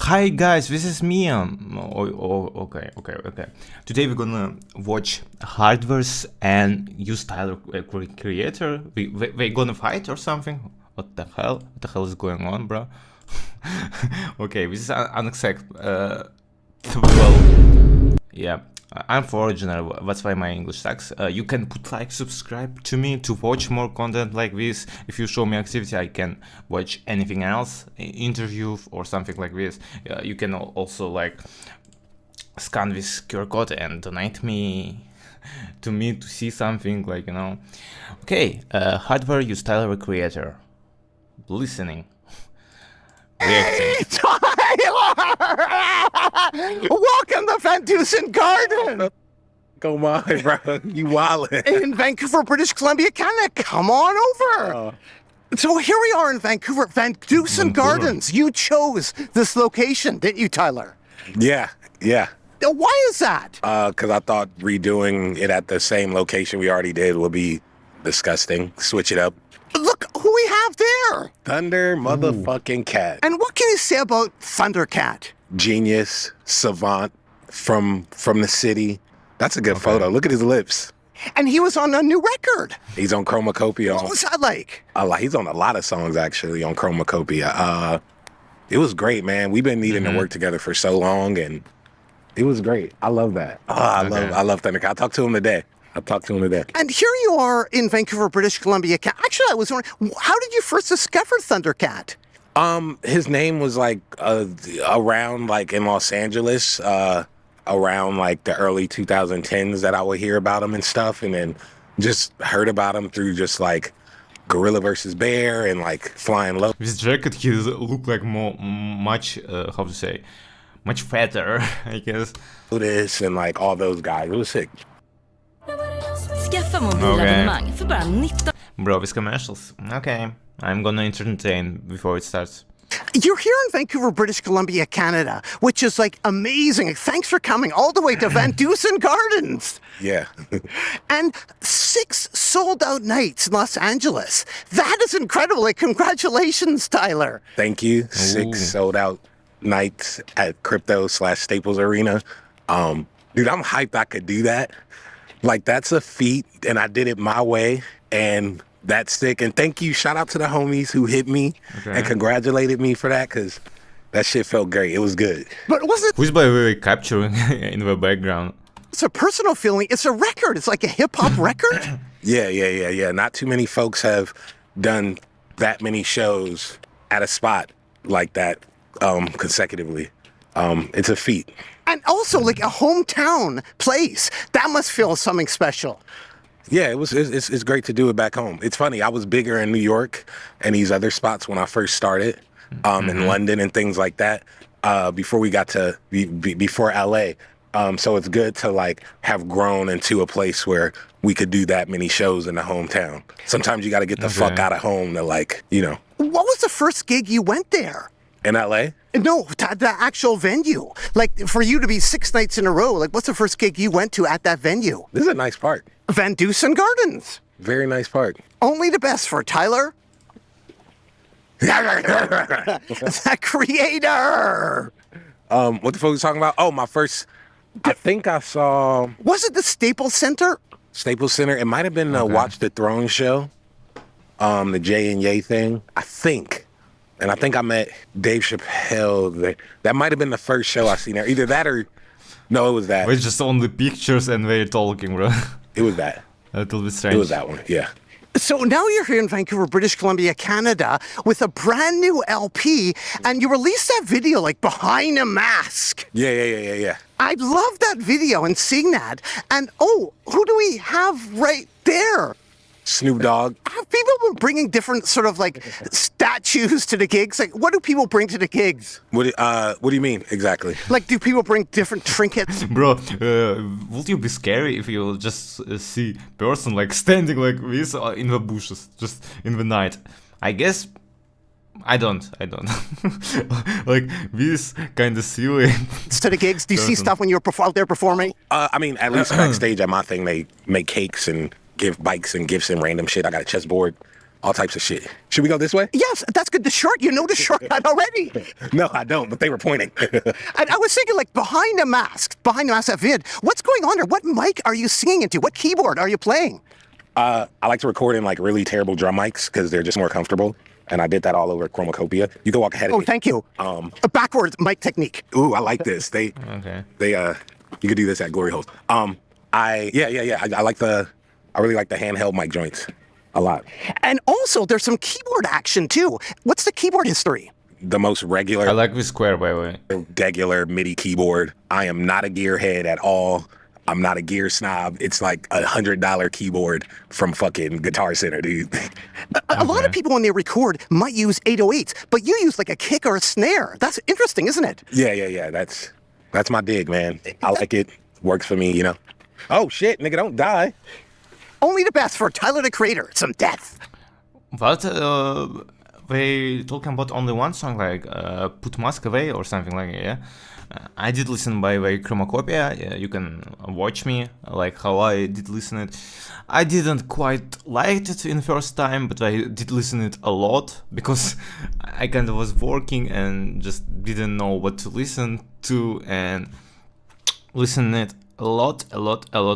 Hi guys, this is me. Okay. Today we're gonna watch Hardware's and use Tyler Creator. They gonna fight or something? What the hell? What the hell is going on, bro? Okay, this is unacceptable. Well, yeah. I'm foreigner, that's why my English sucks. You can put like, subscribe to me to watch more content like this. If you show me activity, I can watch anything else, interview or something like this. You can also like scan this QR code and donate me to see something, like, you know. Okay, Hardware use Tyler Creator. Listening. Reacting. Welcome to Van Dusen Garden! Come on, bro. You wildin'. In Vancouver, British Columbia, Canada. Come on over. So here we are in Vancouver, Van Dusen Gardens. You chose this location, didn't you, Tyler? Yeah. Why is that? Because I thought redoing it at the same location we already did would be disgusting. Switch it up. Look who we have there. Thunder motherfucking Cat. And what can you say about Thundercat? Genius, savant, from the city. That's a good photo. Look at his lips. And he was on a new record. He's on Chromacopia. What was that like? He's on a lot of songs, actually, on Chromacopia. It was great, man. We've been needing to work together for so long, and it was great. I love that. I love Thundercat. I talked to him today. And here you are in Vancouver, British Columbia. Actually, I was wondering, how did you first discover Thundercat? His name was like around like in Los Angeles, around like the early 2010s that I would hear about him and stuff, and then just heard about him through just like Gorilla versus Bear and like Flying Low. This jacket, he looked like much much fatter, I guess. This and like all those guys. It was sick. Skaffa mobilabonnemang för bara 19. Bro, these commercials. Okay, I'm gonna entertain before it starts. You're here in Vancouver, British Columbia, Canada, which is like amazing. Thanks for coming all the way to Van Dusen Gardens. Yeah. And 6 sold-out nights in Los Angeles. That is incredible. Like, congratulations, Tyler. Thank you. 6 sold-out nights at Crypto/Staples Arena. Dude, I'm hyped I could do that. Like, that's a feat, and I did it my way, and that's sick. And thank you. Shout out to the homies who hit me and congratulated me for that, because that shit felt great. It was good. But wasn't Who's, by the way, capturing in the background? It's a personal feeling. It's a record. It's like a hip-hop record. Yeah. Not too many folks have done that many shows at a spot like that consecutively. It's a feat. And also, like, a hometown place. That must feel something special. Yeah, it's great to do it back home. It's funny, I was bigger in New York and these other spots when I first started, in London and things like that, before we got to, before LA. So it's good to like have grown into a place where we could do that many shows in the hometown. Sometimes you got to get the fuck out of home to, like, you know. What was the first gig you went there? In LA? No, the actual venue. Like, for you to be 6 nights in a row, like, what's the first gig you went to at that venue? This is a nice park. Van Dusen Gardens. Very nice park. Only the best for Tyler. The creator. What the fuck are we talking about? Oh, my first, I think I saw... Was it the Staples Center? Staples Center. It might have been the Watch the Throne show. The Jay and Ye thing. I think. And I think I met Dave Chappelle there. That might have been the first show I seen there. Either that or... No, it was that. We're just on the pictures and we're talking, bro. It was that. A little bit strange. It was that one, yeah. So now you're here in Vancouver, British Columbia, Canada, with a brand new LP, and you released that video, like, behind a mask. Yeah. I love that video and seeing that. And, who do we have right there? Snoop Dogg. Have people been bringing different sort of like statues to the gigs? Like, what do people bring to the gigs? What do you mean exactly? Like, do people bring different trinkets? Bro, would you be scary if you just see person like standing like this in the bushes, just in the night? I guess I don't. Like, this kind of silly. To the gigs, do you see stuff when you're out there performing? I mean, at least backstage at my thing, they make cakes and give bikes and gifts and random shit. I got a chessboard. all types of shit. Should we go this way? Yes, that's good. The short, you know the shortcut already. No, I don't, but they were pointing. And I was thinking, like, behind the mask, that vid, what's going on there? What mic are you singing into? What keyboard are you playing? I like to record in like really terrible drum mics because they're just more comfortable. And I did that all over Chromacopia. You can walk ahead of me. Oh, thank you. A backwards mic technique. Ooh, I like this. They you could do this at Glory Holes. I really like the handheld mic joints a lot. And also, there's some keyboard action, too. What's the keyboard history? The most regular, I like this square, by the way. regular MIDI keyboard. I am not a gearhead at all. I'm not a gear snob. It's like $100 keyboard from fucking Guitar Center, dude. A lot of people, when they record, might use 808s, but you use like a kick or a snare. That's interesting, isn't it? Yeah. That's my dig, man. I like it. Works for me, you know. Oh shit, nigga, don't die. Only the best for Tyler, the Creator. Some death. But they talking about only one song, like Put Mask Away or something like that, yeah? I did listen by way Chromacopia. Yeah, you can watch me, like how I did listen it. I didn't quite like it in first time, but I did listen it a lot because I kind of was working and just didn't know what to listen to, and listen it a lot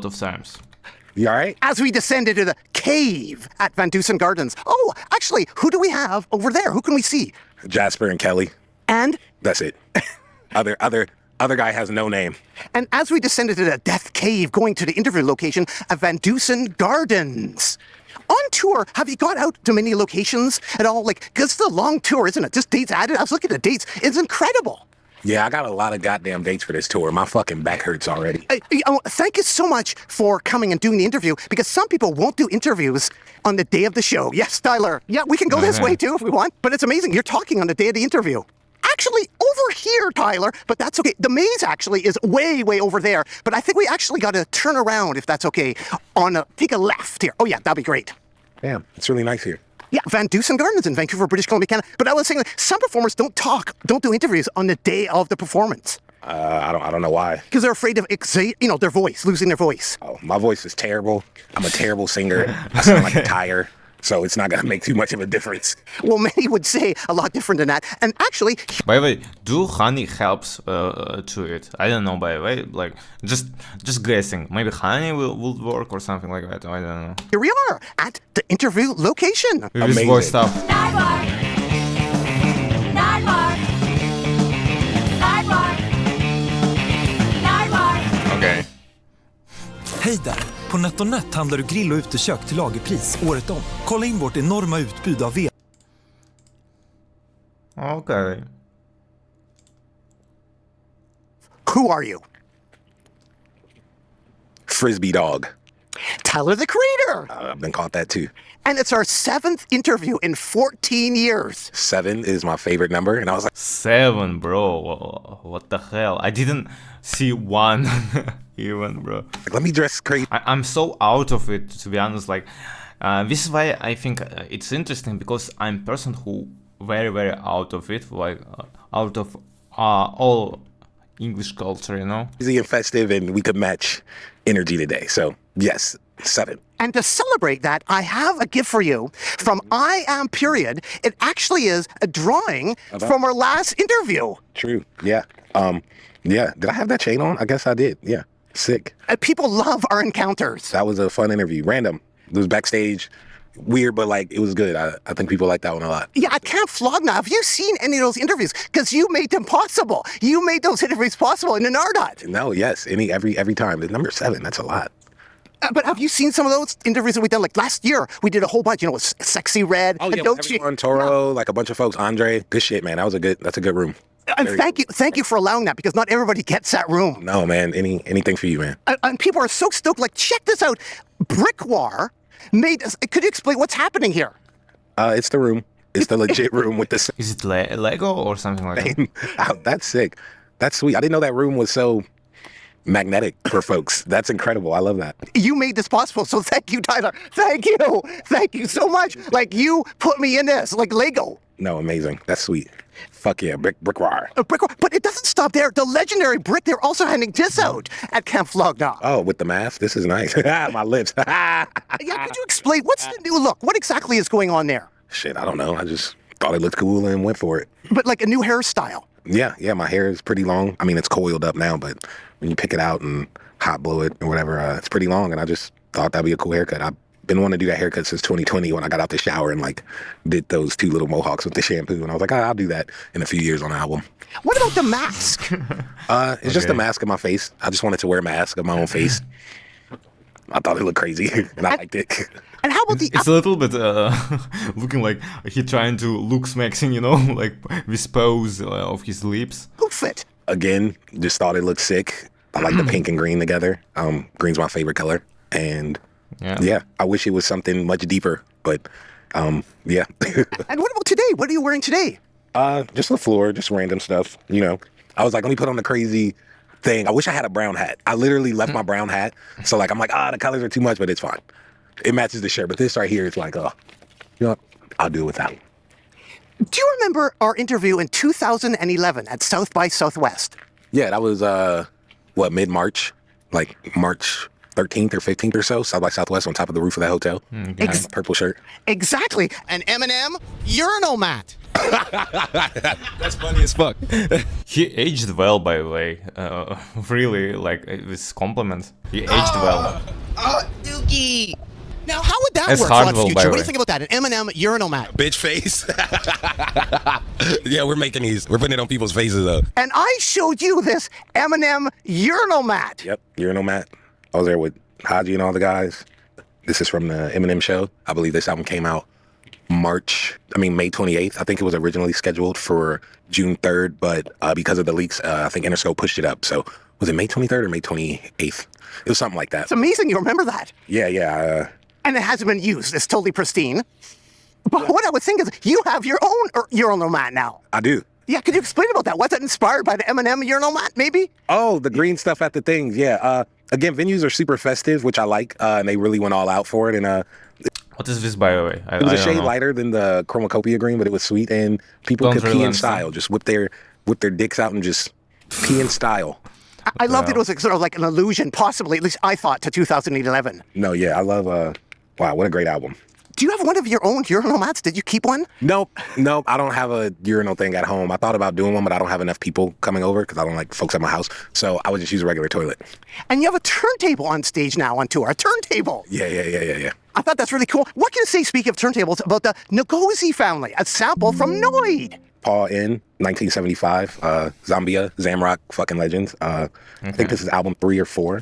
of times. You all right? As we descend into the cave at Van Dusen Gardens. Oh, actually, who do we have over there? Who can we see? Jasper and Kelly. And That's it. Other guy has no name. And as we descended to the death cave, going to the interview location at Van Dusen Gardens. On tour, have you got out to many locations at all? Like, because it's a long tour, isn't it? Just dates added. I was looking at the dates. It's incredible. Yeah, I got a lot of goddamn dates for this tour. My fucking back hurts already. Thank you so much for coming and doing the interview, because some people won't do interviews on the day of the show. Yes, Tyler. Yeah, we can go this way too if we want. But it's amazing. You're talking on the day of the interview. Actually, over here, Tyler, but that's okay. The maze actually is way over there. But I think we actually got to turn around, if that's okay, take a left here. Oh, yeah, that'd be great. Damn, it's really nice here. Yeah, Van Dusen Gardens in Vancouver, British Columbia, Canada. But I was saying, like, some performers don't do interviews on the day of the performance. I don't know why. Because they're afraid of, their voice, losing their voice. Oh, my voice is terrible. I'm a terrible singer. I sound like a tire. So it's not going to make too much of a difference. Well, many would say a lot different than that. And actually... By the way, do honey helps to it? I don't know, by the way. Like, just guessing. Maybe honey will work or something like that. I don't know. Here we are at the interview location. With this voice stuff. Nardwuar. Nardwuar. Nardwuar. Nardwuar. Okay. Hej där! På NetOnNet handlar du grill och utekök till lagerpris året om. Kolla in vårt enorma utbud av ved. Okay. Who are you? Frisbee dog. Tyler, the Creator. I've been called that too. And it's our 7th interview in 14 years. 7 is my favorite number. And I was like, 7, bro. What the hell? I didn't see 1 even, bro. let me dress crazy. I'm so out of it, to be honest. Like, this is why I think it's interesting, because I'm a person who very out of it, like out of all English culture, you know. Easy and festive, and we could match energy today. So yes, 7. And to celebrate that, I have a gift for you from I Am Period. It actually is a drawing from our last interview. True. Yeah. Yeah. Did I have that chain on? I guess I did. Yeah. Sick. People love our encounters. That was a fun interview. Random. It was backstage. Weird, but like it was good. I think people like that one a lot. Yeah, I can't flog now. Have you seen any of those interviews? Because you made them possible. You made those interviews possible in the Nardot. No, yes. Every time. The number 7, that's a lot. But have you seen some of those interviews that we did? Like last year, we did a whole bunch, with Sexy Red. Oh, yeah, everyone, Toro, like a bunch of folks, Andre. Good shit, man. That's a good room. And thank you for allowing that, because not everybody gets that room. No, man. Anything for you, man. And people are so stoked. Like, check this out. Brickwar made us. Could you explain what's happening here? It's the room. It's the legit room with the Is it Lego or something like that? same. Oh, that's sick. That's sweet. I didn't know that room was so magnetic for folks. That's incredible. I love that. You made this possible, so thank you, Tyler. Thank you so much. Like, you put me in this, like Lego. No, amazing. That's sweet. Fuck yeah, Brickwire. But it doesn't stop there. The legendary Brick, they're also handing this out at Camp Flogna. Oh, with the mask? This is nice. My lips. Yeah, could you explain, what's the new look? What exactly is going on there? Shit, I don't know. I just thought it looked cool and went for it. But like a new hairstyle. Yeah, my hair is pretty long. I mean, it's coiled up now, but when you pick it out and hot blow it or whatever, it's pretty long, and I just thought that'd be a cool haircut. I've been wanting to do that haircut since 2020 when I got out the shower and like did those 2 little mohawks with the shampoo, and I was like, I'll do that in a few years on the album. What about the mask? It's just a mask of my face. I just wanted to wear a mask of my own face. I thought it looked crazy, and I liked it. And how about the... It's a little bit looking like he trying to look smexing, you know, like with pose of his lips. outfit? Again, just thought it looked sick. I like the pink and green together. Green's my favorite color, and yeah, I wish it was something much deeper, but yeah. And what about today? What are you wearing today? Just the floor, just random stuff. You know, I was like, let me put on the crazy thing. I wish I had a brown hat. I literally left my brown hat, so like I'm like, the colors are too much, but it's fine. It matches the shirt, but this right here is like, you know what? I'll do it without. Do you remember our interview in 2011 at South by Southwest? Yeah, that was mid-March, like March 13th or 15th or so, South by Southwest on top of the roof of that hotel. Purple shirt. Exactly. An M&M urinal mat. That's funny as fuck. He aged well, by the way. Really, like, with compliments. He aged well. Dookie. Now, how would that That's work Hardwell, for the by future? the What do way. you think about that? An M&M urinal mat. Bitch face. Yeah, we're making these. We're putting it on people's faces, though. And I showed you this M&M urinal mat. Yep, urinal mat. I was there with Haji and all the guys. This is from the Eminem show. I believe this album came out May 28th. I think it was originally scheduled for June 3rd, but because of the leaks, I think Interscope pushed it up. So was it May 23rd or May 28th? It was something like that. It's amazing you remember that. Yeah. And it hasn't been used. It's totally pristine. But what I would think is you have your own urinal mat now. I do. Yeah, could you explain about that? Was that inspired by the M&M urinal mat, maybe? Oh, the green stuff at the things. Yeah. Again, venues are super festive, which I like, and they really went all out for it. And What is this, by the way? it was a don't shade know. lighter than the Chromacopia green, but it was sweet, and people Don't could really pee in understand. style. Just whip their dicks out and just pee in style. I loved it. It was sort of like an allusion, possibly, at least I thought, to 2011. No, yeah, I love. Wow, what a great album. Do you have one of your own urinal mats? Did you keep one? Nope. I don't have a urinal thing at home. I thought about doing one, but I don't have enough people coming over because I don't like folks at my house. So I would just use a regular toilet. And you have a turntable on stage now on tour. A turntable. Yeah. I thought that's really cool. What can you say, speaking of turntables, about the Ngozi family, a sample from Noid? Paul in 1975, Zambia, Zamrock, fucking legends. I think this is album 3 or 4.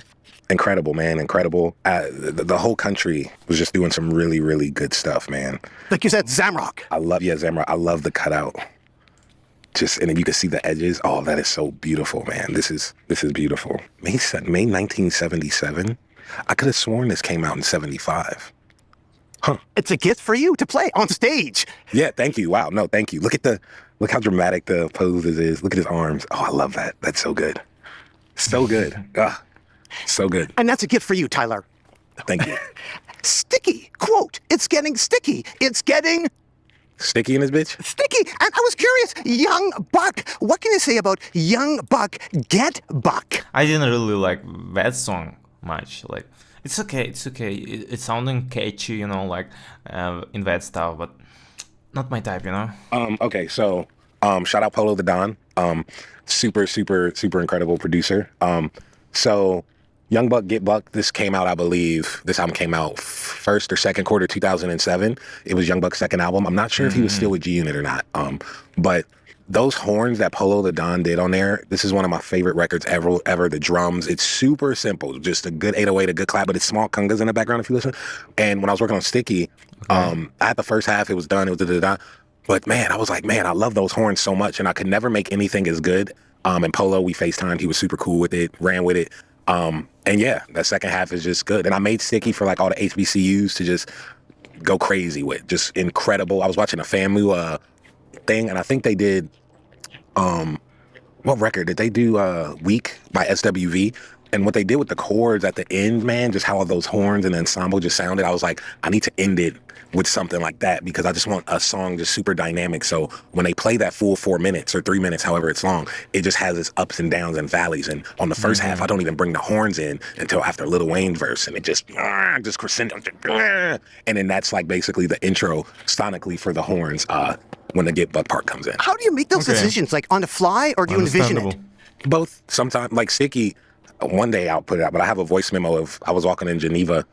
Incredible, man, incredible. The whole country was just doing some really, really good stuff, man. Like you said, Zamrock. Zamrock. I love the cutout. And then you can see the edges. Oh, that is so beautiful, man. This is beautiful. May 1977. I could have sworn this came out in 75. It's a gift for you to play on stage. Yeah, thank you. Wow, no, thank you. Look how dramatic the poses is. Look at his arms. Oh, I love that. That's so good. So good. So good. And that's a gift for you, Tyler. Thank you. Sticky. Quote, it's getting sticky. It's getting Sticky in this bitch? sticky. And I was curious, Young Buck, what can you say about Young Buck, Get Buck? I didn't really like that song much. Like, it's okay. It's sounding catchy, you know, like in that stuff, but not my type, you know. Okay, so shout out Polo the Don. Super incredible producer. So Young Buck, Get Buck, this album came out first or second quarter 2007. It was Young Buck's second album. I'm not sure if he was still with G Unit or not. But those horns that Polo the Don did on there, this is one of my favorite records ever. The drums, it's super simple. Just a good 808, a good clap, but it's small congas in the background if you listen. And when I was working on Sticky, I had the first half, it was done, it was da-da-da. But man, I was like, man, I love those horns so much, and I could never make anything as good. And Polo, we FaceTimed, he was super cool with it, ran with it. And yeah, that second half is just good. And I made Sticky for like all the HBCUs to just go crazy with. Just incredible. I was watching a FAMU thing, and I think they did, what record? Did they do Week by SWV? And what they did with the chords at the end, man, just how all those horns and the ensemble just sounded, I was like, I need to end it with something like that because I just want a song just super dynamic. So when they play that full 4 minutes or 3 minutes, however it's long, it just has its ups and downs and valleys. And on the first half, I don't even bring the horns in until after Lil Wayne's verse, and it just crescendo. And then that's like basically the intro sonically for the horns when the Get Buck part comes in. How do you make those decisions? Like on the fly, or do you envision it? Both. Sometimes, like Sticky, one day I'll put it out, but I have a voice memo of I was walking in Geneva.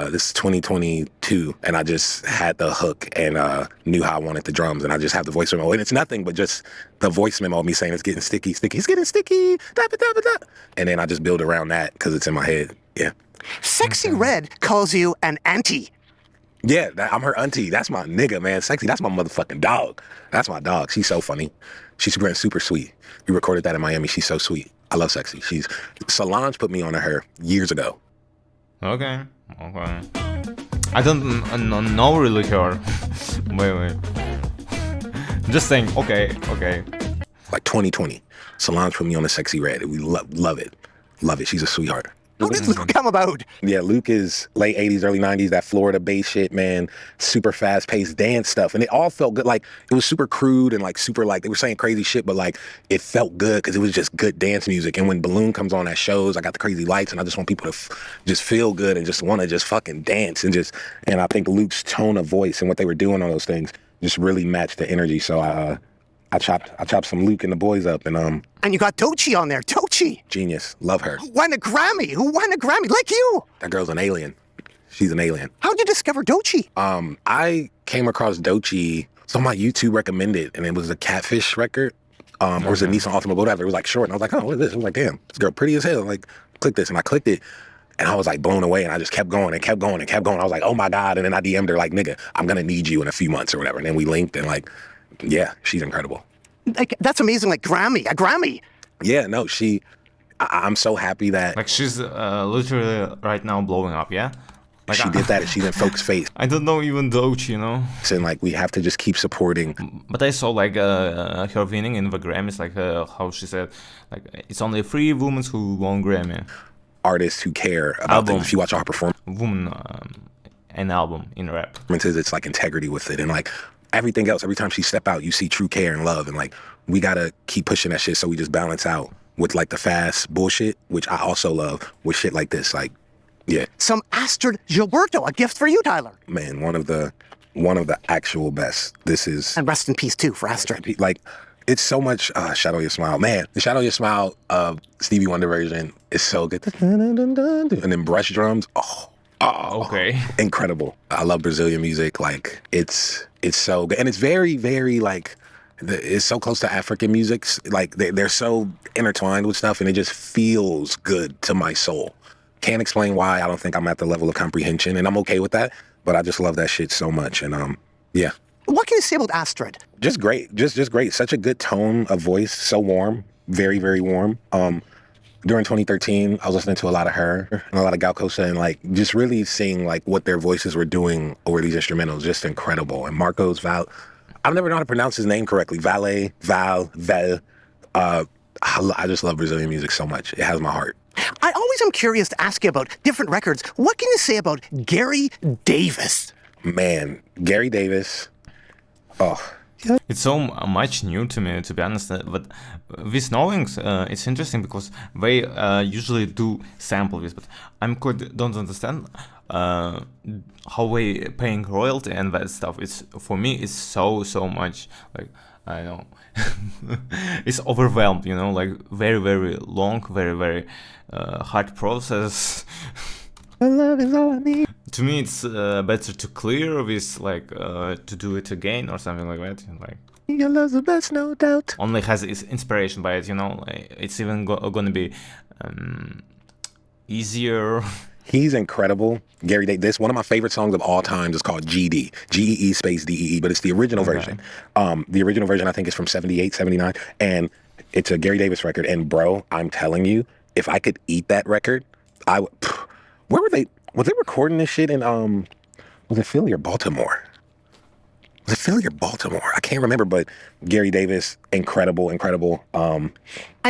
This is 2022, and I just had the hook and knew how I wanted the drums, and I just have the voice memo, and it's nothing but just the voice memo of me saying it's getting sticky, it's getting sticky, da, da, da, da. And then I just build around that because it's in my head. Yeah. Sexy Red calls you an auntie. Yeah, I'm her auntie. That's my nigga, man. Sexy, that's my motherfucking dog. That's my dog. She's so funny. She's super sweet. We recorded that in Miami. She's so sweet. I love Sexy. Solange put me on to her years ago. Okay. I don't know really her. wait. Just saying, okay. Like 2020. Solange put me on a Sexy Red. We love it. Love it. She's a sweetheart. How did Luke come about? Yeah, Luke is late 80s, early 90s, that Florida bass shit, man. Super fast-paced dance stuff. And it all felt good. Like, it was super crude and, like, super, like, they were saying crazy shit, but, like, it felt good because it was just good dance music. And when Balloon comes on at shows, I got the crazy lights, and I just want people to just feel good and just want to just fucking dance. And I think Luke's tone of voice and what they were doing on those things just really matched the energy. So I chopped some Luke and the boys up, and you got Doechii on there. Doechii. Genius. Love her. Who won a Grammy? Like you. That girl's an alien. She's an alien. How'd you discover Doechii? I came across Doechii. So my YouTube recommended, and it was a Catfish record. Or was it Nissan Altima, whatever. It was like short, and I was like, oh, what is this? I was like, damn, this girl pretty as hell. Like, click this, and I clicked it. And I was like blown away, and I just kept going. I was like, oh my God. And then I DM'd her like, nigga, I'm gonna need you in a few months or whatever. And then we linked, and like, yeah, she's incredible. Like, that's amazing. Like, a Grammy. Yeah, no, I'm so happy that... Like, she's literally right now blowing up, yeah? Like, she did that, and she's in folks' face. I don't know even Doechii, you know? And, like, we have to just keep supporting. But I saw, like, her winning in the Grammys, like, how she said, like, it's only 3 women who won Grammy. Artists who care about things. If you watch our performance... Woman, an album in rap. It's, like, integrity with it, and, like... Everything else, every time she step out, you see true care and love. And, like, we got to keep pushing that shit so we just balance out with, like, the fast bullshit, which I also love, with shit like this. Like, yeah. Some Astrid Gilberto, a gift for you, Tyler. Man, one of the actual best. This is... And rest in peace, too, for Astrid. Like, it's so much... Shadow Your Smile. Man, the Shadow Your Smile Stevie Wonder version is so good. And then brush drums. Oh, okay. Incredible. I love Brazilian music. Like, it's so good. And it's very, very, like, it's so close to African music. Like, they're so intertwined with stuff, and it just feels good to my soul. Can't explain why. I don't think I'm at the level of comprehension, and I'm okay with that. But I just love that shit so much. And, yeah. What can you say about Astrid? Just great. Just great. Such a good tone of voice. So warm. Very, very warm. During 2013, I was listening to a lot of her and a lot of Gal Costa, and like just really seeing like what their voices were doing over these instrumentals, just incredible. And Marcos Val, I've never known how to pronounce his name correctly. Val. I just love Brazilian music so much. It has my heart. I always am curious to ask you about different records. What can you say about Gary Davis? Man, Gary Davis. Oh. It's so much new to me, to be honest, but with knowings, it's interesting because they usually do sample this, but don't understand how they paying royalty and that stuff. It's for me, it's so much, like, I know, it's overwhelmed, you know, like very, very long, very, very hard process. Love is all I need. To me, it's better to clear this, like, to do it again or something like that. Like, your love's the best, no doubt. Only has its inspiration by it, you know. It's even gonna be easier. He's incredible. Gary Davis. This one of my favorite songs of all time is called GD. GEE space DEE, but it's the original version. The original version I think is from 78, 79, and it's a Gary Davis record. And bro, I'm telling you, if I could eat that record, I would. Where were they? Was they recording this shit in was it Philly or Baltimore? Was it Philly or Baltimore? I can't remember, but Gary Davis, incredible. And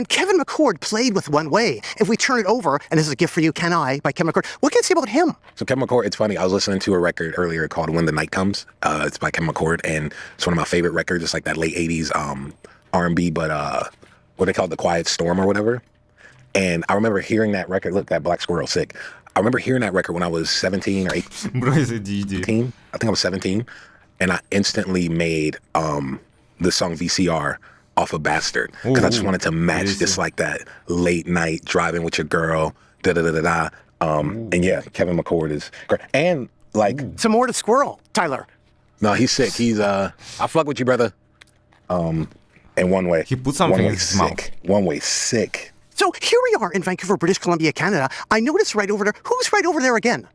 Kevin McCord played with One Way. If we turn it over, and this is a gift for you, Can I, by Kevin McCord, what can you say about him? So Kevin McCord, it's funny. I was listening to a record earlier called When the Night Comes. It's by Kevin McCord, and it's one of my favorite records. It's like that late 80s R&B, but what they call it, The Quiet Storm or whatever. And I remember hearing that record. Look, that black squirrel, sick. I remember hearing that record when I was 17 or 18. Bro, is it GD? I think I was 17. And I instantly made the song VCR off of Bastard. Because I just wanted to match just like that late night driving with your girl, da-da-da-da-da. And yeah, Kevin McCord is great. And like... Some more to Squirrel, Tyler. No, he's sick. He's, I fuck with you, brother. And One Way. He put something One in Way his sick. mouth. One Way sick. So here we are in Vancouver, British Columbia, Canada. I noticed right over there, who's right over there again?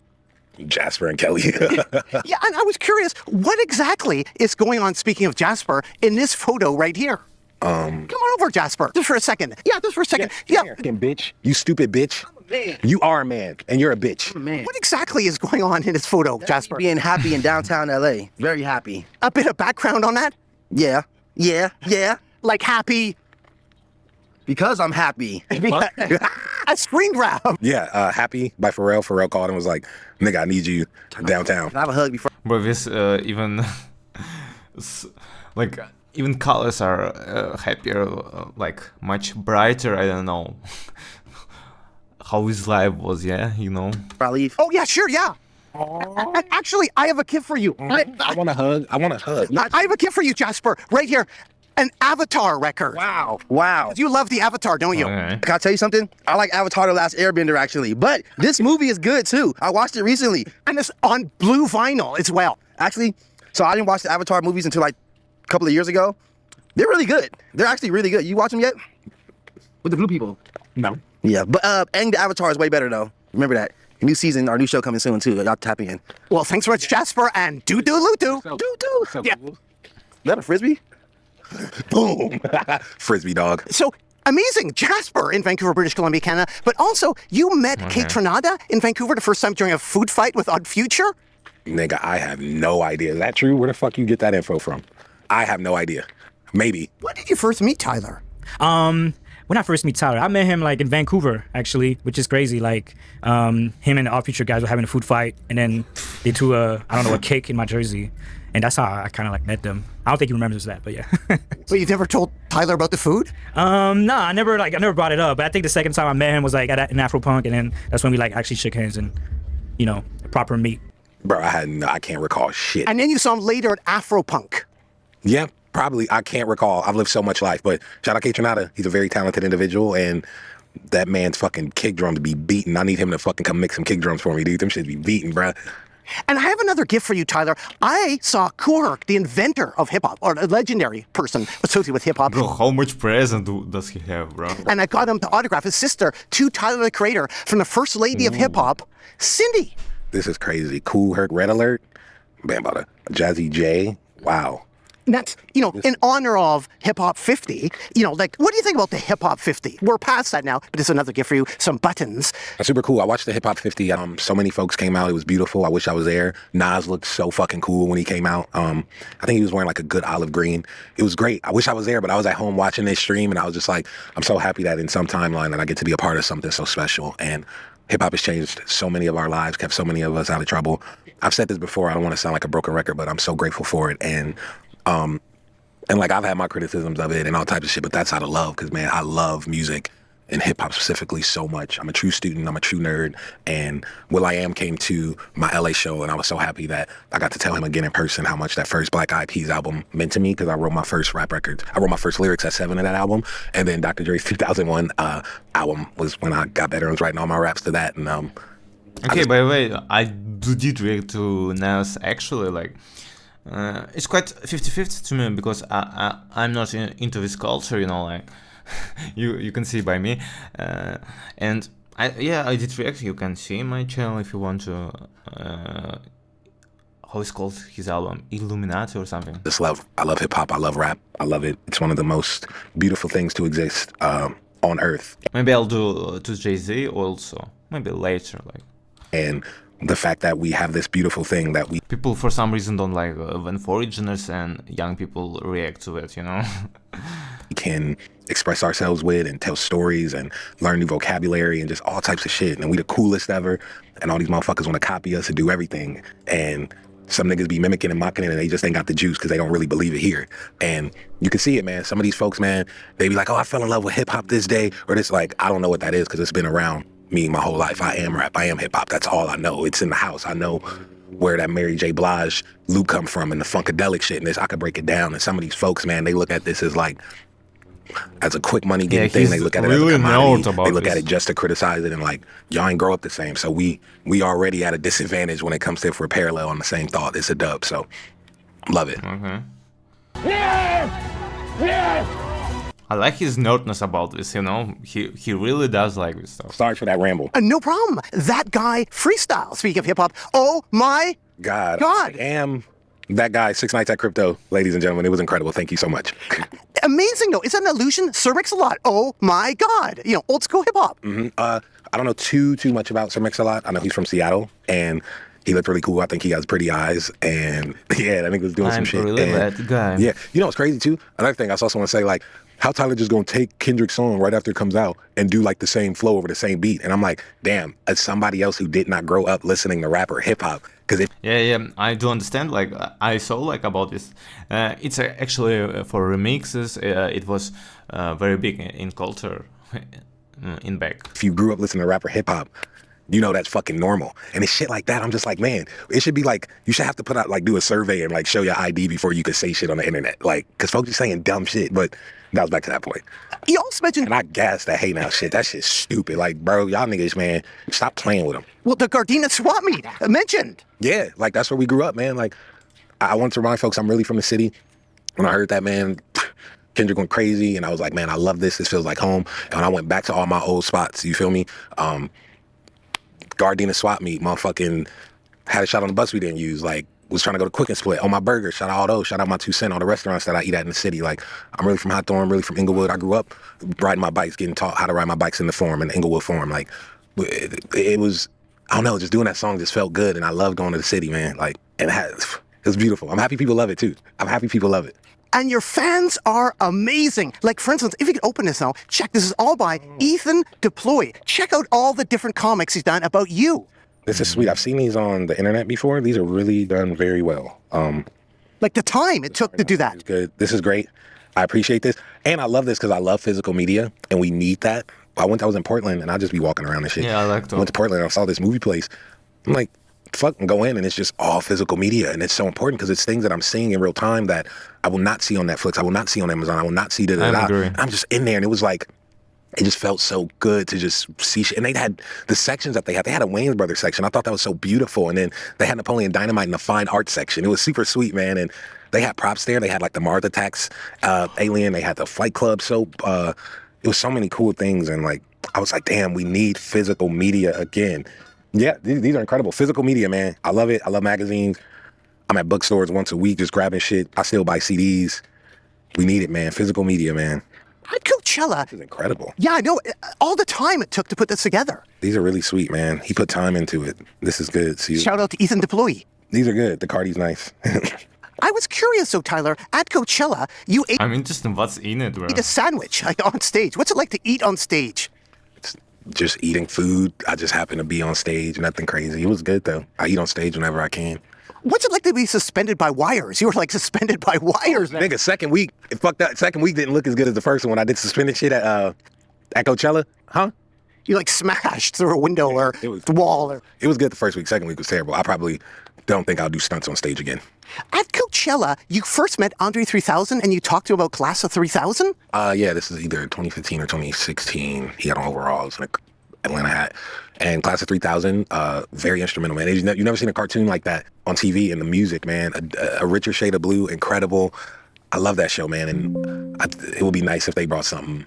Jasper and Kelly. Yeah, and I was curious, what exactly is going on, speaking of Jasper, in this photo right here? Come on over, Jasper. Just for a second. Yeah, just for a second. Yeah. Fucking bitch. You stupid bitch. You are a man, and you're a bitch. Man, What exactly is going on in this photo, Jasper? being happy in downtown LA. Very happy. A bit of background on that? Yeah. Like happy? Because I'm happy. A screen grab. Yeah, Happy by Pharrell. Pharrell called and was like, nigga, I need you downtown. Can I have a hug before? Bro, this even like even colors are happier, like much brighter. I don't know how his life was. Yeah, you know. I leave? Oh, yeah, sure, yeah. And actually, I have a gift for you. I want a hug. I I have a gift for you, Jasper, right here. An Avatar record. Wow. You love the Avatar, don't you? Okay. Can I tell you something? I like Avatar: The Last Airbender, actually. But this movie is good, too. I watched it recently. And it's on blue vinyl as well. Actually, so I didn't watch the Avatar movies until like a couple of years ago. They're really good. They're actually really good. You watch them yet? With the blue people? No. Yeah, but Aang the Avatar is way better, though. Remember that. New season, our new show coming soon, too. Y'all tap in. Well, thanks so much, Jasper, and doo-doo-loo-doo. Doo-doo. Yeah. Is that a Frisbee? Boom. Frisbee dog. So, amazing, Jasper in Vancouver, British Columbia, Canada. But also, you met Kate Trinada in Vancouver the first time during a food fight with Odd Future? Nigga, I have no idea. Is that true? Where the fuck you get that info from? I have no idea. Maybe. When did you first meet Tyler? When I first meet Tyler, I met him like in Vancouver, actually, which is crazy. Like, him and the Odd Future guys were having a food fight, and then they threw a cake in my jersey, and that's how I kind of like met them. I don't think he remembers that, but yeah. But you've never told Tyler about the food? Nah, I never brought it up. But I think the second time I met him was like at an Afropunk, and then that's when we like actually shook hands and, you know, proper meet. Bro, I can't recall shit. And then you saw him later at Afropunk. Yeah, probably. I can't recall. I've lived so much life, but shout out Kate Trinada. He's a very talented individual, and that man's fucking kick drums be beating. I need him to fucking come mix some kick drums for me, dude. Them shit be beating, bruh. And I have another gift for you, Tyler. I saw Kuhurk, the inventor of hip-hop, or a legendary person associated with hip-hop. Bro, how much present does he have, bro? And I got him to autograph his sister to Tyler, the Creator, from the first lady of hip-hop, Cindy. This is crazy. Cool Herc Red Alert. Man, about a Jazzy J. Wow. And that's, you know, in honor of Hip Hop 50, you know, like, what do you think about the Hip Hop 50? We're past that now, but it's another gift for you, some buttons. That's super cool. I watched the Hip Hop 50. So many folks came out. It was beautiful. I wish I was there. Nas looked so fucking cool when he came out. I think he was wearing like a good olive green. It was great. I wish I was there, but I was at home watching this stream, and I was just like, I'm so happy that in some timeline that I get to be a part of something so special. And hip hop has changed so many of our lives, kept so many of us out of trouble. I've said this before. I don't want to sound like a broken record, but I'm so grateful for it. And like, I've had my criticisms of it and all types of shit, but that's out of love, because, man, I love music and hip hop specifically so much. I'm a true student. I'm a true nerd. And will.i.am came to my LA show, and I was so happy that I got to tell him again in person how much that first Black Eyed Peas album meant to me, because I wrote my first rap records. I wrote my first lyrics at 7 of that album. And then Dr. Dre's 2001 album was when I got better and was writing all my raps to that. And Okay, by the way, I did react to Nas actually, like, it's quite 50-50 to me, because I'm not into this culture, you know, like, you can see by me, and I did react. You can see my channel if you want to. How is called his album? Illuminati or something. I love hip hop. I love rap. I love it. It's one of the most beautiful things to exist on earth. Maybe I'll do to Jay-Z also. Maybe later, like. And the fact that we have this beautiful thing that we People for some reason don't like when foreigners and young people react to it, you know. can express ourselves with and tell stories and learn new vocabulary and just all types of shit. And we the coolest ever. And all these motherfuckers want to copy us and do everything. And some niggas be mimicking and mocking it and they just ain't got the juice because they don't really believe it here. And you can see it, man. Some of these folks, man, they be like, oh, I fell in love with hip hop this day. Or this, like, I don't know what that is because it's been around me my whole life. I am rap. I am hip hop. That's all I know. It's in the house. I know where that Mary J. Blige loop come from and the funkadelic shit and this. I could break it down. And some of these folks, man, they look at this as like, as a quick money getting thing. They look at it really as a commodity. They look this. at it just to criticize it and like, y'all ain't grow up the same. So we already at a disadvantage when it comes to if we're parallel on the same thought. It's a dub. So love it. Okay. I like his nerdness about this, you know. He really does like this stuff. Sorry for that ramble. No problem. That guy freestyle. Speaking of hip hop, oh my God. God. I am that guy, 6 Nights at Crypto. Ladies and gentlemen, it was incredible. Thank you so much. Amazing though. Is that an illusion? Sir Mix-a-Lot. Oh my God. You know, old school hip hop. I don't know too much about Sir Mix-a-Lot. I know he's from Seattle and he looked really cool. I think he has pretty eyes and yeah, I think he was doing some shit. I'm really and, that guy. Yeah, you know what's crazy too? Another thing I also want to say, like, how Tyler just gonna take Kendrick's song right after it comes out and do like the same flow over the same beat. And I'm like, damn, as somebody else who did not grow up listening to rap or hip hop, because it. Yeah, I do understand. Like, I saw like about this. It's actually for remixes. It was very big in culture in back. If you grew up listening to rap or hip hop, you know that's fucking normal. And it's shit like that. I'm just like, man, it should be like, you should have to put out, like, do a survey and like show your ID before you could say shit on the internet. Like, because folks are saying dumb shit, but that was back to that point. You also mentioned, And I gassed that hey now shit. That shit's stupid. Like, bro, y'all niggas, man, stop playing with them. well, the Gardena swap meet mentioned. Yeah, like that's where we grew up, man. Like, I want to remind folks I'm really from the city. When I heard that, man, Kendrick went crazy, and I was like, man, I love this. This feels like home. And when I went back to all my old spots, you feel me? Gardena swap meet, motherfucking had a shot on the bus we didn't use. Like, was trying to go to Quick and Split on my burger. Shout out all those. Shout out my 2 Cent, all the restaurants that I eat at in the city. Like, I'm really from Hawthorne, really from Inglewood. I grew up riding my bikes, getting taught how to ride my bikes in the Forum, in Inglewood Forum. Like, it was, I don't know, just doing that song just felt good, and I love going to the city, man. Like, and it was beautiful. I'm happy people love it too. I'm happy people love it. And your fans are amazing. Like, for instance, if you could open this now, check, this is all by Ethan Deploy. Check out all the different comics he's done about you. This is sweet. I've seen these on the internet before. These are really done very well. Like the time it took to do that. It's good. This is great. I appreciate this. And I love this because I love physical media and we need that. I was in Portland and I'll just be walking around and shit. Yeah, I like to. I went to Portland and I saw this movie place. I'm like, fuck, and go in and it's just all physical media. And it's so important because it's things that I'm seeing in real time that I will not see on Netflix. I will not see on Amazon. I will not see I agree. I'm just in there and it was like, it just felt so good to just see shit. And they had the sections that they had a Wayans Brothers section. I thought that was so beautiful. And then they had Napoleon Dynamite in the fine art section. It was super sweet, man. And they had props there. They had like the Mars Attacks alien. They had the Flight Club soap. It was so many cool things. And like, I was like, damn, we need physical media again. Yeah, these are incredible. Physical media, man. I love it. I love magazines. I'm at bookstores once a week just grabbing shit. I still buy CDs. We need it, man. Physical media, man. At Coachella. This is incredible. Yeah, I know. All the time it took to put this together. These are really sweet, man. He put time into it. This is good. See, Shout out to Ethan Deploy. these are good. The Cardi's nice. I was curious, though, Tyler, at Coachella, you ate I'm interested in what's in it, bro. a sandwich like, on stage. What's it like to eat on stage? It's just eating food. I just happened to be on stage. Nothing crazy. It was good, though. I eat on stage whenever I can. What's it like to be suspended by wires? You were like suspended by wires. Nigga, second week, fucked up. Second week didn't look as good as the first one when I did suspended shit at Coachella. Huh? You like smashed through a window or it was- the wall. Or It was good the first week. Second week was terrible. I probably don't think I'll do stunts on stage again. At Coachella, you first met Andre 3000 and you talked to him about Class of 3000? Yeah, this is either 2015 or 2016. He had on overalls and a Atlanta hat. And Class of 3000, very instrumental, man. You've never seen a cartoon like that on TV, and the music, man. A richer shade of blue, incredible. I love that show, man. And it would be nice if they brought something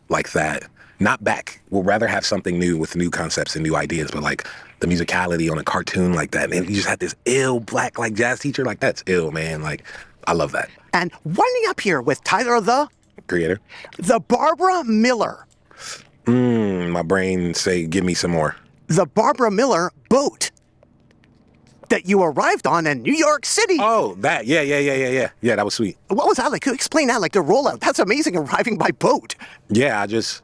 like that. Not back. We'll rather have something new with new concepts and new ideas, but like the musicality on a cartoon like that. And you just had this ill black like jazz teacher. Like, that's ill, man. Like, I love that. And winding up here with Tyler Creator. the Barbara Miller. My brain say, give me some more. The Barbara Miller boat. that you arrived on in New York City. Oh, that. Yeah. Yeah, that was sweet. What was that like? Could you explain that, like the rollout? That's amazing, arriving by boat. Yeah, I just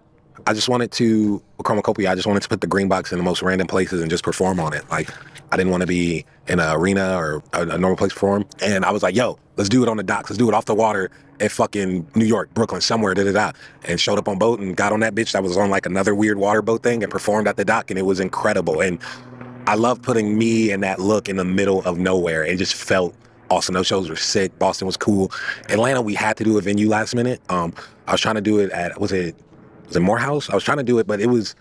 wanted to, with Chromacopia, I just wanted to put the green box in the most random places and just perform on it. Like, I didn't want to be in an arena or a normal place to perform. And I was like, yo, let's do it on the docks. Let's do it off the water at fucking New York, Brooklyn, somewhere, da-da-da. And showed up on boat and got on that bitch that was on like another weird water boat thing and performed at the dock. And it was incredible. And I love putting me in that look in the middle of nowhere. It just felt awesome. Those shows were sick. Boston was cool. Atlanta, we had to do a venue last minute. I was trying to do it at, was it Morehouse? I was trying to do it, but it was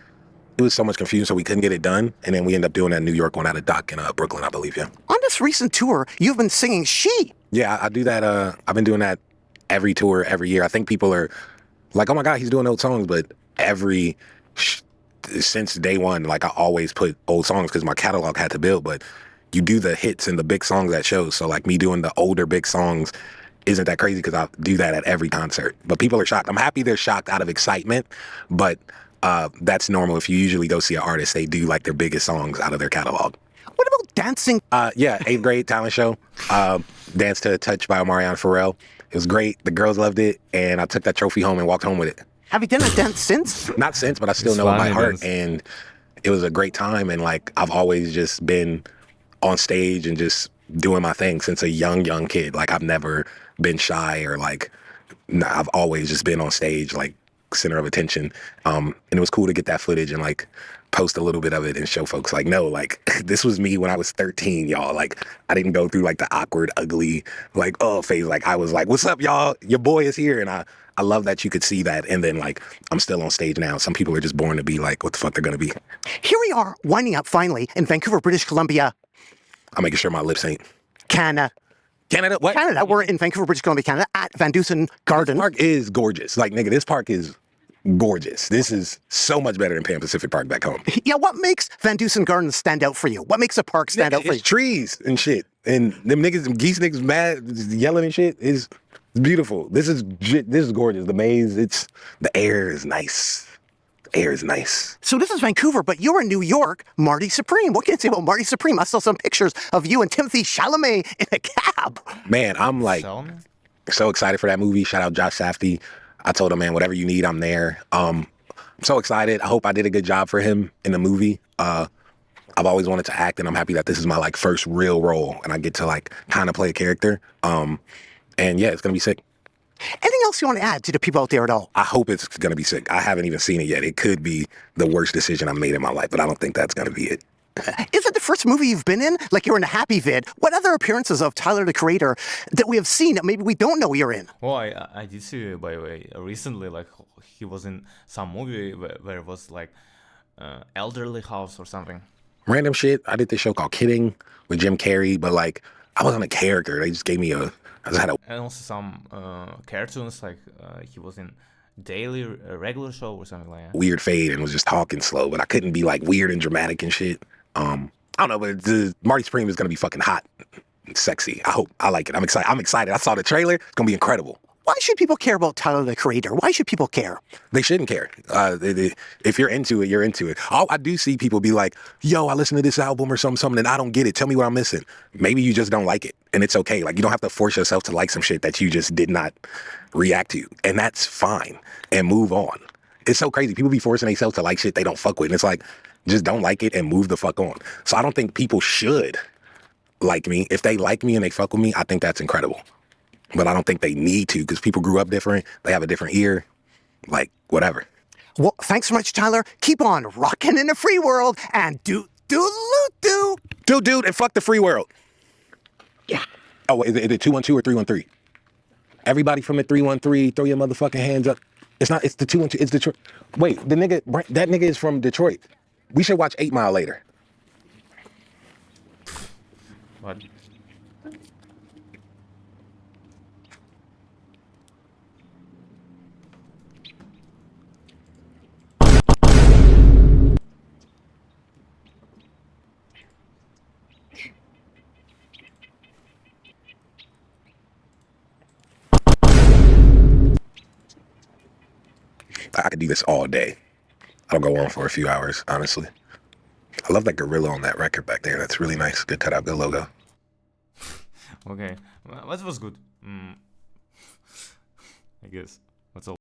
so much confusion, so we couldn't get it done. And then we ended up doing that New York one at a dock in Brooklyn, I believe, yeah. On this recent tour, you've been singing She. Yeah, I do that. I've been doing that every tour, every year. I think people are like, oh my God, he's doing old songs, but since day one, like I always put old songs because my catalog had to build, but you do the hits and the big songs at shows. So like me doing the older big songs isn't that crazy because I do that at every concert. But people are shocked. I'm happy they're shocked out of excitement, but that's normal. If you usually go see an artist, they do like their biggest songs out of their catalog. What about dancing? Yeah, 8th grade talent show. Danced to Touch by Omarion Pharrell. It was great. The girls loved it, and I took that trophy home and walked home with it. Have you done a dance since? Not since, but I still know in my heart, and it was a great time. And like I've always just been on stage and just doing my thing since a young kid. Like I've never been shy or like, I've always just been on stage, like center of attention. And it was cool to get that footage and like post a little bit of it and show folks like, no, like this was me when I was 13, y'all. Like I didn't go through like the awkward, ugly, like, oh, phase. Like I was like, what's up, y'all? Your boy is here. And I love that you could see that. And then like, I'm still on stage now. Some people are just born to be like, what the fuck they're going to be. Here we are winding up finally in Vancouver, British Columbia. I'm making sure my lips ain't. Canada. What? Canada. We're in Vancouver, British Columbia, Canada, at Van Dusen Garden. This park is gorgeous. Like, nigga, this park is gorgeous. This is so much better than Pan Pacific Park back home. Yeah, what makes Van Dusen Garden stand out for you? What makes a park stand out for you? It's trees and shit. And them niggas, them geese niggas mad, yelling and shit is beautiful. This is gorgeous. The maze, the air is nice. The air is nice. So this is Vancouver, but you're in New York, Marty Supreme. What can you say about Marty Supreme? I saw some pictures of you and Timothy Chalamet in a cab. Man, I'm like so excited for that movie. Shout out Josh Safdie. I told him, man, whatever you need, I'm there. I'm so excited. I hope I did a good job for him in the movie. I've always wanted to act, and I'm happy that this is my like first real role, and I get to like kind of play a character. And yeah, it's gonna be sick. Anything else you want to add to the people out there at all? I hope it's gonna be sick. I haven't even seen it yet. It could be the worst decision I've made in my life, but I don't think that's gonna be it. Is it the first movie you've been in? Like you're in a Happy Vid. What other appearances of Tyler, the Creator, that we have seen that maybe we don't know you're in? Well, I did see, by the way, recently, like he was in some movie where it was like Elderly House or something. Random shit. I did this show called Kidding with Jim Carrey, but like I wasn't a character. They just gave me and also some cartoons, like he was in daily regular show or something like that. Weird fade and was just talking slow, but I couldn't be like weird and dramatic and shit. I don't know, but Marty Supreme is gonna be fucking hot and sexy. I hope. I like it. I'm excited. I saw the trailer. It's gonna be incredible. Why should people care about Tyler, the Creator? Why should people care? They shouldn't care. If you're into it, you're into it. I do see people be like, yo, I listened to this album or something, and I don't get it. Tell me what I'm missing. Maybe you just don't like it, and it's okay. Like, you don't have to force yourself to like some shit that you just did not react to, and that's fine, and move on. It's so crazy. People be forcing themselves to like shit they don't fuck with, and it's like, just don't like it and move the fuck on. So I don't think people should like me. If they like me and they fuck with me, I think that's incredible. But I don't think they need to, because people grew up different. They have a different ear. Like, whatever. Well, thanks so much, Tyler. Keep on rocking in the free world and do, and fuck the free world. Yeah. Oh, is it 212 or 313? Everybody from the 313, throw your motherfucking hands up. It's the 212, it's Detroit. Wait, that nigga is from Detroit. We should watch 8 Mile later. What? I could do this all day. I'll go on for a few hours, honestly. I love that gorilla on that record back there. That's really nice. Good cutout, good logo. Okay, what was good? I guess. What's all?